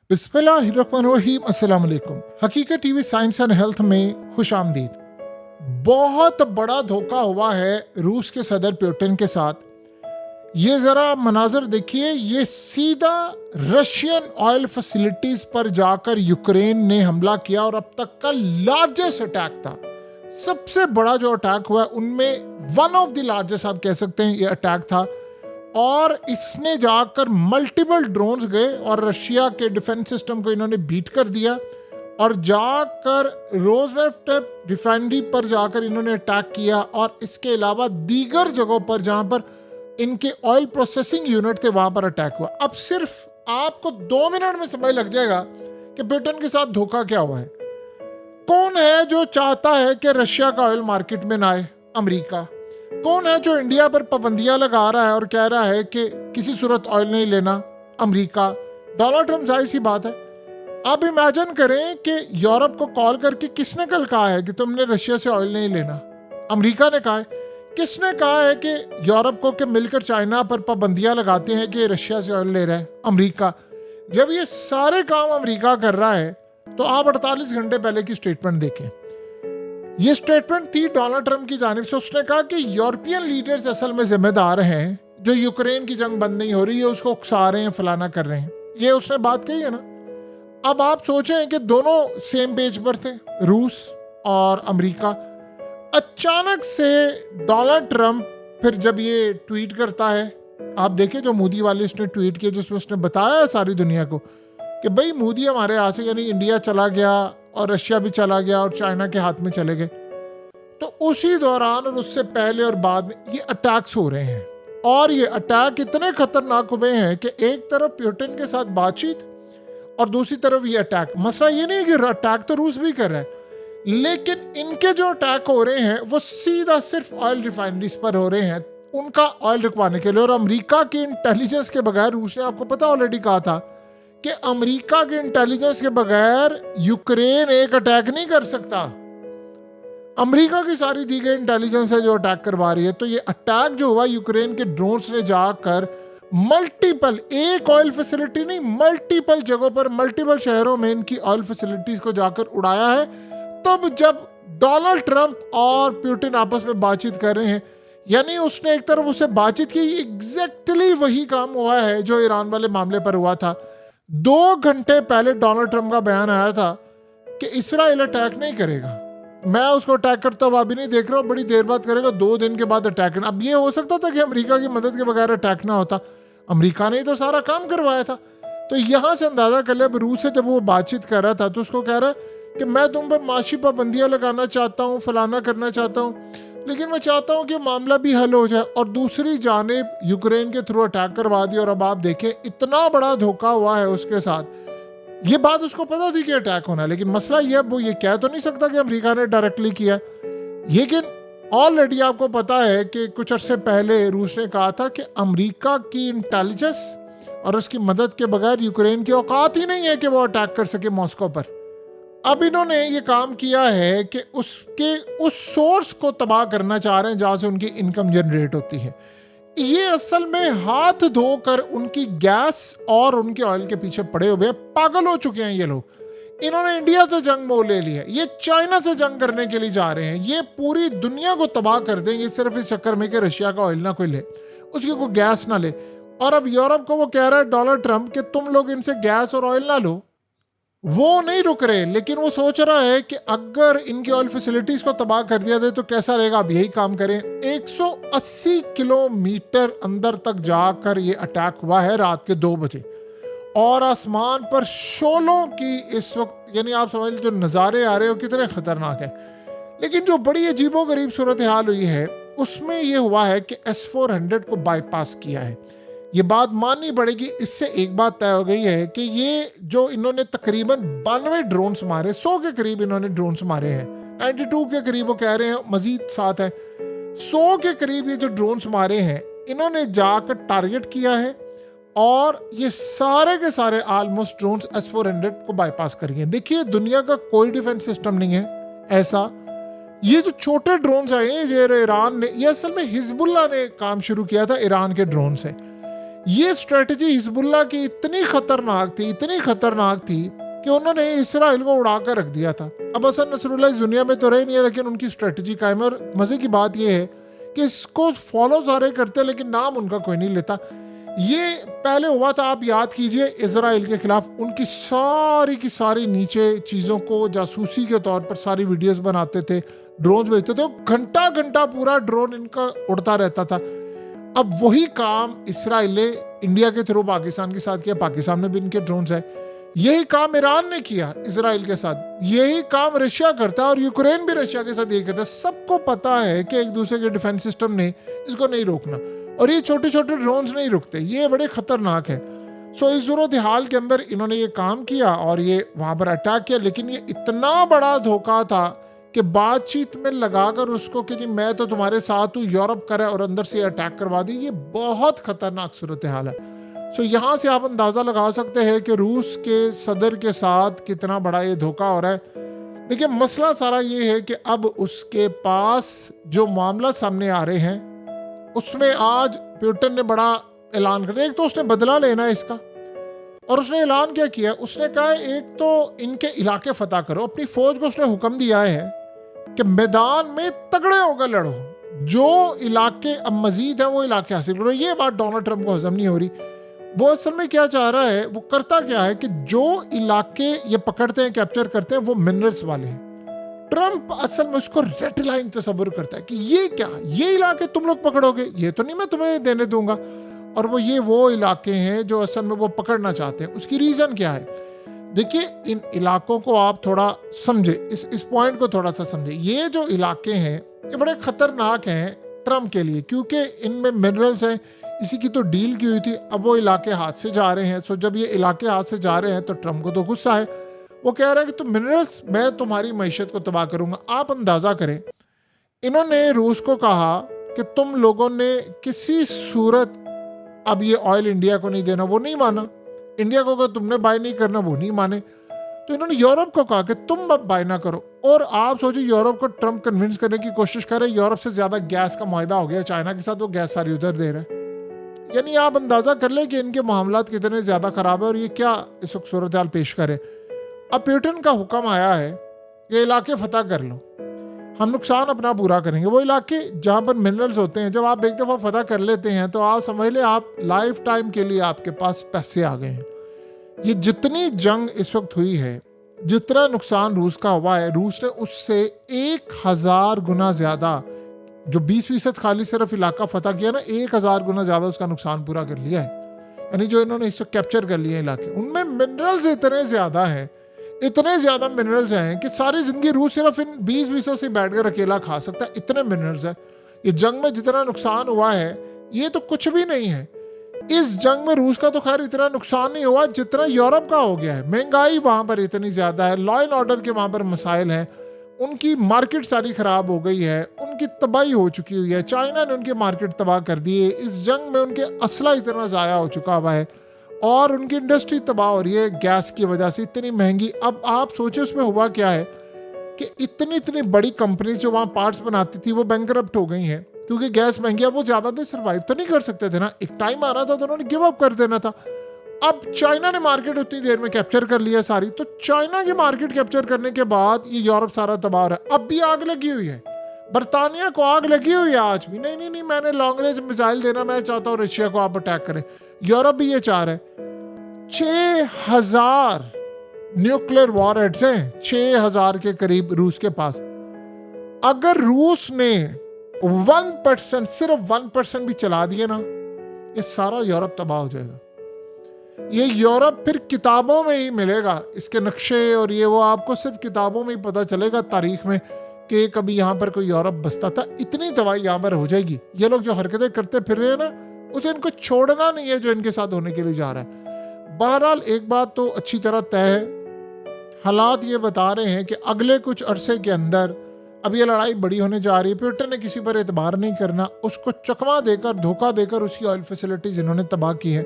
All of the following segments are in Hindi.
बिस्मिल्लाहिर्रहमानिर्रहीम। अस्सलाम वालेकुम। हकीकत टीवी साइंस एंड हेल्थ में खुश आमदीद। बहुत बड़ा धोखा हुआ है रूस के सदर पुतिन के साथ। ये ज़रा मनाजर देखिए, ये सीधा रशियन ऑयल फैसिलिटीज पर जाकर यूक्रेन ने हमला किया और अब तक का लार्जेस्ट अटैक था। सबसे बड़ा जो अटैक हुआ उनमें वन ऑफ द लार्जेस्ट आप कह सकते हैं ये अटैक था। और इसने जाकर मल्टीपल ड्रोन्स गए और रशिया के डिफेंस सिस्टम को इन्होंने बीट कर दिया और जाकर रोजनेफ्ट रिफाइनरी पर जाकर इन्होंने अटैक किया और इसके अलावा दीगर जगहों पर जहां पर इनके ऑयल प्रोसेसिंग यूनिट थे वहां पर अटैक हुआ। अब सिर्फ आपको 2 मिनट में समझ लग जाएगा कि पुतिन के साथ धोखा क्या हुआ है। कौन है जो चाहता है कि रशिया का ऑयल मार्केट में ना आए? अमेरिका। कौन है जो इंडिया पर पाबंदियां लगा रहा है और कह रहा है कि किसी सूरत ऑयल नहीं लेना? अमेरिका। डोनाल्ड ट्रम्प, जाहिर सी बात है। आप इमेजिन करें कि यूरोप को कॉल करके किसने कल कहा है कि तुमने रशिया से ऑयल नहीं लेना? अमेरिका ने कहा है। किसने कहा है कि यूरोप को कि मिलकर चाइना पर पाबंदियां लगाते हैं कि रशिया से ऑयल ले रहा है? अमेरिका। जब ये सारे काम अमेरिका कर रहा है तो आप 48 घंटे पहले की स्टेटमेंट देखें। ये स्टेटमेंट थी डोनाल्ड ट्रम्प की जानिब से। उसने कहा कि यूरोपियन लीडर्स असल में जिम्मेदार हैं जो यूक्रेन की जंग बंद नहीं हो रही है उसको उकसा रहे हैं, फलाना कर रहे हैं। ये उसने बात कही है ना। अब आप सोचें कि दोनों सेम पेज पर थे, रूस और अमेरिका। अचानक से डोनाल्ड ट्रम्प फिर जब ये ट्वीट करता है, आप देखें जो मोदी वाले उसने ट्वीट किया जिसमें उसने बताया सारी दुनिया को कि भाई मोदी हमारे यहाँ से यानी इंडिया चला गया और रशिया भी चला गया और चाइना के हाथ में चले गए। तो उसी दौरान और उससे पहले और बाद में ये अटैक्स हो रहे हैं और ये अटैक इतने खतरनाक हुए हैं कि एक तरफ पुतिन के साथ बातचीत और दूसरी तरफ ये अटैक। मसला ये नहीं है कि अटैक तो रूस भी कर रहा है, लेकिन इनके जो अटैक हो रहे हैं वो सीधा सिर्फ ऑयल रिफाइनरीज पर हो रहे हैं उनका ऑयल रुकवाने के लिए। और अमेरिका की इंटेलिजेंस के बगैर, रूस ने आपको पता ऑलरेडी कहा था कि अमेरिका के इंटेलिजेंस के बगैर यूक्रेन एक अटैक नहीं कर सकता। अमेरिका की सारी दी गई इंटेलिजेंस है जो अटैक करवा रही है। तो ये अटैक जो हुआ यूक्रेन के ड्रोन्स ने जाकर मल्टीपल, एक ऑयल फैसिलिटी नहीं, मल्टीपल जगहों पर, मल्टीपल शहरों में इनकी ऑयल फैसिलिटीज को जाकर उड़ाया है। तब जब डोनाल्ड ट्रम्प और पुतिन आपस में बातचीत कर रहे हैं, यानी उसने एक तरफ उससे बातचीत की, एग्जैक्टली वही काम हुआ है जो ईरान वाले मामले पर हुआ था। 2 घंटे पहले डोनाल्ड ट्रम्प का बयान आया था कि इस्राइल अटैक नहीं करेगा, मैं उसको अटैक करता हुआ अभी नहीं देख रहा हूँ, बड़ी देर बाद करेगा, 2 दिन के बाद अटैक करना। अब ये हो सकता था कि अमेरिका की मदद के बगैर अटैक ना होता, अमेरिका ने तो सारा काम करवाया था। तो यहाँ से अंदाजा कर ले, रूस से जब वो बातचीत कर रहा था तो उसको कह रहा है कि मैं तुम पर माशी पाबंदियाँ लगाना चाहता हूँ, फलाना करना चाहता हूँ, लेकिन मैं चाहता हूं कि मामला भी हल हो जाए। और दूसरी जानिब यूक्रेन के थ्रू अटैक करवा दिया। और अब आप देखें इतना बड़ा धोखा हुआ है उसके साथ। ये बात उसको पता थी कि अटैक होना है, लेकिन मसला ये, अब वो ये कह तो नहीं सकता कि अमेरिका ने डायरेक्टली किया। लेकिन ऑलरेडी आपको पता है कि कुछ अरसे पहले रूस ने कहा था कि अमेरिका की इंटेलिजेंस और उसकी मदद के बगैर यूक्रेन की औकात ही नहीं है कि वो अटैक कर सके मॉस्को पर। अब इन्होंने ये काम किया है कि उसके उस सोर्स को तबाह करना चाह रहे हैं जहां से उनकी इनकम जनरेट होती है। ये असल में हाथ धोकर उनकी गैस और उनके ऑयल के पीछे पड़े हुए, पागल हो चुके हैं ये लोग। इन्होंने इंडिया से जंग मोल ले ली है, ये चाइना से जंग करने के लिए जा रहे हैं, ये पूरी दुनिया को तबाह कर देंगे सिर्फ इस चक्कर में कि रशिया का ऑयल ना कोई ले, उसकी कोई गैस ना ले। और अब यूरोप को वो कह रहा है डोनाल्ड ट्रम्प कि तुम लोग इनसे गैस और ऑयल ना लो। वो नहीं रुक रहे, लेकिन वो सोच रहा है कि अगर इनकी ऑयल फैसिलिटीज को तबाह कर दिया जाए तो कैसा रहेगा। अब यही काम करें। 180 किलोमीटर अंदर तक जाकर ये अटैक हुआ है रात के 2 बजे और आसमान पर शोलों की इस वक्त, यानी आप समझ लीजिए जो नज़ारे आ रहे हो कितने खतरनाक है। लेकिन जो बड़ी अजीबोगरीब सूरत हाल हुई है उसमें यह हुआ है कि S-400 को बाईपास किया है। ये बात माननी पड़ेगी। इससे एक बात तय हो गई है कि ये जो इन्होंने तकरीबन 92 ड्रोन्स मारे, 100 के करीब इन्होंने ड्रोन्स मारे हैं, 92 के करीब वो कह रहे हैं, मजीद साथ है 100 के करीब ये जो ड्रोन्स मारे हैं इन्होंने जाकर टारगेट किया है और ये सारे के सारे ऑलमोस्ट ड्रोन्स S-400 को बाईपास कर गए। देखिए दुनिया का कोई डिफेंस सिस्टम नहीं है ऐसा। ये जो छोटे ड्रोन्स आए ये ईरान ने, ये असल में हिजबुल्लाह ने काम शुरू किया था ईरान के ड्रोन से। ये स्ट्रेटजी हिजबुल्लाह की इतनी खतरनाक थी कि उन्होंने इसराइल को उड़ाकर रख दिया था। अब हसन नसरुल्लाह इस दुनिया में तो रहे नहीं है, लेकिन उनकी स्ट्रेटजी कायम है। और मजे की बात यह है कि इसको फॉलो सारे करते हैं, लेकिन नाम उनका कोई नहीं लेता। ये पहले हुआ था, आप याद कीजिए, इसराइल के खिलाफ उनकी सारी की सारी नीचे चीज़ों को जासूसी के तौर पर सारी वीडियोस बनाते थे, ड्रोन भेजते थे, घंटा घंटा पूरा ड्रोन इनका उड़ता रहता था। अब वही काम इसराइल ने इंडिया के थ्रू पाकिस्तान के साथ किया, पाकिस्तान में भी इनके ड्रोन्स है। यही काम ईरान ने किया इसराइल के साथ, यही काम रशिया करता है, और यूक्रेन भी रशिया के साथ यही करता है। सबको पता है कि एक दूसरे के डिफेंस सिस्टम ने इसको नहीं रोकना, और ये छोटे छोटे ड्रोन्स नहीं रुकते, ये बड़े खतरनाक है। सो इस सूरत हाल के अंदर इन्होंने ये काम किया और ये वहां पर अटैक किया, लेकिन ये इतना बड़ा धोखा था कि बातचीत में लगाकर उसको कि जी मैं तो तुम्हारे साथ हूँ, यूरोप करे, और अंदर से अटैक करवा दी। ये बहुत खतरनाक सूरत हाल है। सो यहाँ से आप अंदाज़ा लगा सकते हैं कि रूस के सदर के साथ कितना बड़ा ये धोखा हो रहा है। देखिए, मसला सारा ये है कि अब उसके पास जो मामला सामने आ रहे हैं उसमें आज प्यूटन ने बड़ा ऐलान कर दिया। एक तो उसने बदला लेना है इसका, और उसने ऐलान क्या किया, उसने कहा एक तो इनके इलाके फतह करो। अपनी फौज को उसने हुक्म दिया है कि मैदान में तगड़े होकर लड़ो, जो इलाके अब मजीद है वो इलाके हासिल करो। ये बात डोनाल्ड ट्रंप को हजम नहीं हो रही। वो असल में क्या चाह रहा है, वो करता क्या है कि जो इलाके ये पकड़ते हैं, कैप्चर करते हैं, वो मिनरल्स वाले हैं। ट्रंप असल में उसको रेड लाइन तस्वुर करता है कि ये क्या, ये इलाके तुम लोग पकड़ोगे, ये तो नहीं मैं तुम्हें देने दूंगा। और वो इलाके हैं जो असल में वो पकड़ना चाहते हैं। उसकी रीजन क्या है, देखिए, इन इलाकों को आप थोड़ा समझे, इस पॉइंट को थोड़ा सा समझे। ये जो इलाके हैं ये बड़े खतरनाक हैं ट्रंप के लिए, क्योंकि इनमें मिनरल्स हैं। इसी की तो डील की हुई थी। अब वो इलाके हाथ से जा रहे हैं। सो जब ये इलाके हाथ से जा रहे हैं तो ट्रंप को तो गुस्सा है। वो कह रहा है कि तुम मिनरल्स, मैं तुम्हारी मईशत को तबाह करूंगा। आप अंदाजा करें, इन्होंने रूस को कहा कि तुम लोगों ने किसी सूरत अब ये ऑयल इंडिया को नहीं देना, वो नहीं माना। इंडिया को अगर तुमने बाय नहीं करना, वो नहीं माने। तो इन्होंने यूरोप को कहा कि तुम अब बाय ना करो। और आप सोचिए, यूरोप को ट्रंप कन्विंस करने की कोशिश कर रहे हैं। यूरोप से ज्यादा गैस का मुआहदा हो गया चाइना के साथ, वो गैस सारी उधर दे रहा है। यानी आप अंदाजा कर लें कि इनके मामलात कितने ज्यादा खराब है और ये क्या इस वक्त सूरत हाल पेश करे। अब प्यूटन का हुक्म आया है, ये इलाके फतह कर लो, हम नुकसान अपना पूरा करेंगे। वो इलाके जहाँ पर मिनरल्स होते हैं, जब आप एक दफ़ा फतह कर लेते हैं तो आप समझ लें आप लाइफ टाइम के लिए आपके पास पैसे आ गए हैं। ये जितनी जंग इस वक्त हुई है, जितना नुकसान रूस का हुआ है, रूस ने उससे 1000 गुना ज़्यादा, जो 20% खाली सिर्फ इलाका फतह किया ना, 1000 गुना ज़्यादा उसका नुकसान पूरा कर लिया है। यानी जो इन्होंने इस वक्त कैप्चर कर लिए इलाके, उनमें मिनरल्स इतने ज़्यादा हैं, इतने ज्यादा मिनरल्स हैं कि सारी जिंदगी रूस सिर्फ इन 20 से बैठकर अकेला खा सकता है। इतने मिनरल्स हैं। ये जंग में जितना नुकसान हुआ है ये तो कुछ भी नहीं है। इस जंग में रूस का तो खैर इतना नुकसान नहीं हुआ जितना यूरोप का हो गया है। महंगाई वहां पर इतनी ज्यादा है, लॉ एंड ऑर्डर के वहां पर मसाइल हैं, उनकी मार्केट सारी खराब हो गई है, उनकी तबाही हो चुकी हुई है। चाइना ने उनकी मार्केट तबाह कर दी है। इस जंग में उनके असला इतना ज़ाया हो चुका हुआ है और उनकी इंडस्ट्री तबाह हो रही है गैस की वजह से, इतनी महंगी। अब आप सोचिए उसमें हुआ क्या है कि इतनी बड़ी कंपनी जो वहाँ पार्ट्स बनाती थी वो बैंकरप्ट हो गई हैं क्योंकि गैस महंगी है। वो ज़्यादा देर सर्वाइव तो नहीं कर सकते थे ना, एक टाइम आ रहा था तो उन्होंने गिव अप कर देना था। अब चाइना ने मार्केट उतनी देर में कैप्चर कर लिया सारी, तो चाइना की मार्केट कैप्चर करने के बाद ये यूरोप सारा तबाह हो रहा है। अब भी आग लगी हुई है, बरतानिया को आग लगी हुई है आज भी। नहीं मैंने लॉन्ग रेंज मिसाइल देना, मैं चाहता हूँ रशिया को आप अटैक करें। यूरोप भी ये चाह रहा है। 6000 न्यूक्लियर वॉरहेड्स हैं, 6000 के करीब रूस के पास। अगर रूस ने 1%, सिर्फ 1% भी चला दिए ना, ये सारा यूरोप तबाह हो जाएगा। ये यूरोप फिर किताबों में ही मिलेगा, इसके नक्शे और ये वो आपको सिर्फ किताबों में ही पता चलेगा तारीख में कि कभी यहाँ पर कोई यूरोप बसता था। इतनी तबाही यहाँ पर हो जाएगी। ये लोग जो हरकतें करते फिर रहे हैं ना, उसे इनको छोड़ना नहीं है जो इनके साथ होने के लिए जा रहा है। बहरहाल एक बात तो अच्छी तरह तय है, हालात ये बता रहे हैं कि अगले कुछ अरसे के अंदर अब ये लड़ाई बड़ी होने जा रही है। प्यूटन ने किसी पर एतबार नहीं करना, उसको चकमा देकर, धोखा देकर उसकी ऑयल फैसिलिटीज इन्होंने तबाह की है।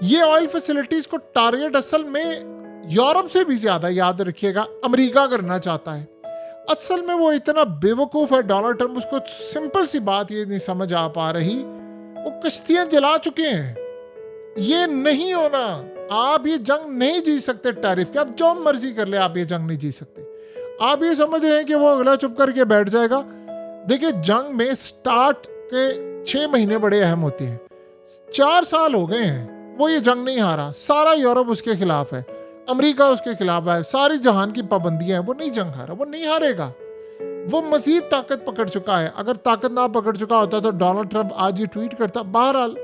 ये ऑयल फैसिलिटीज को टारगेट असल में यूरोप से भी ज्यादा, याद रखिएगा, अमेरिका करना चाहता है। असल में वो इतना बेवकूफ है डोनाल्ड ट्रंप, उसको सिंपल सी बात ये नहीं समझ आ पा रही। वो कश्तियां जला चुके हैं, ये नहीं होना। आप ये जंग नहीं जीत सकते टैरिफ के, आप जो मर्जी कर ले, आप ये जंग नहीं जीत सकते। आप ये समझ रहे हैं कि वो अगला चुप करके बैठ जाएगा। देखिए, जंग में स्टार्ट के 6 महीने बड़े अहम होते हैं। 4 साल हो गए हैं वो ये जंग नहीं हारा। सारा यूरोप उसके खिलाफ है, अमेरिका उसके खिलाफ है, सारी जहान की पाबंदियां हैं, वो नहीं जंग हारा, वो नहीं हारेगा। वो मजीद ताकत पकड़ चुका है। अगर ताकत ना पकड़ चुका होता तो डोनाल्ड ट्रंप आज ये ट्वीट करता। बहरहाल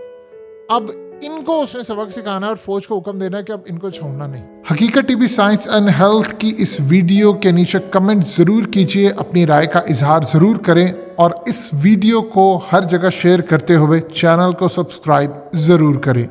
अब इनको उसने सबक सिखाना है और फौज को हुक्म देना है कि अब इनको छोड़ना नहीं। हकीकत टीवी साइंस एंड हेल्थ की इस वीडियो के नीचे कमेंट जरूर कीजिए, अपनी राय का इजहार जरूर करें और इस वीडियो को हर जगह शेयर करते हुए चैनल को सब्सक्राइब जरूर करें।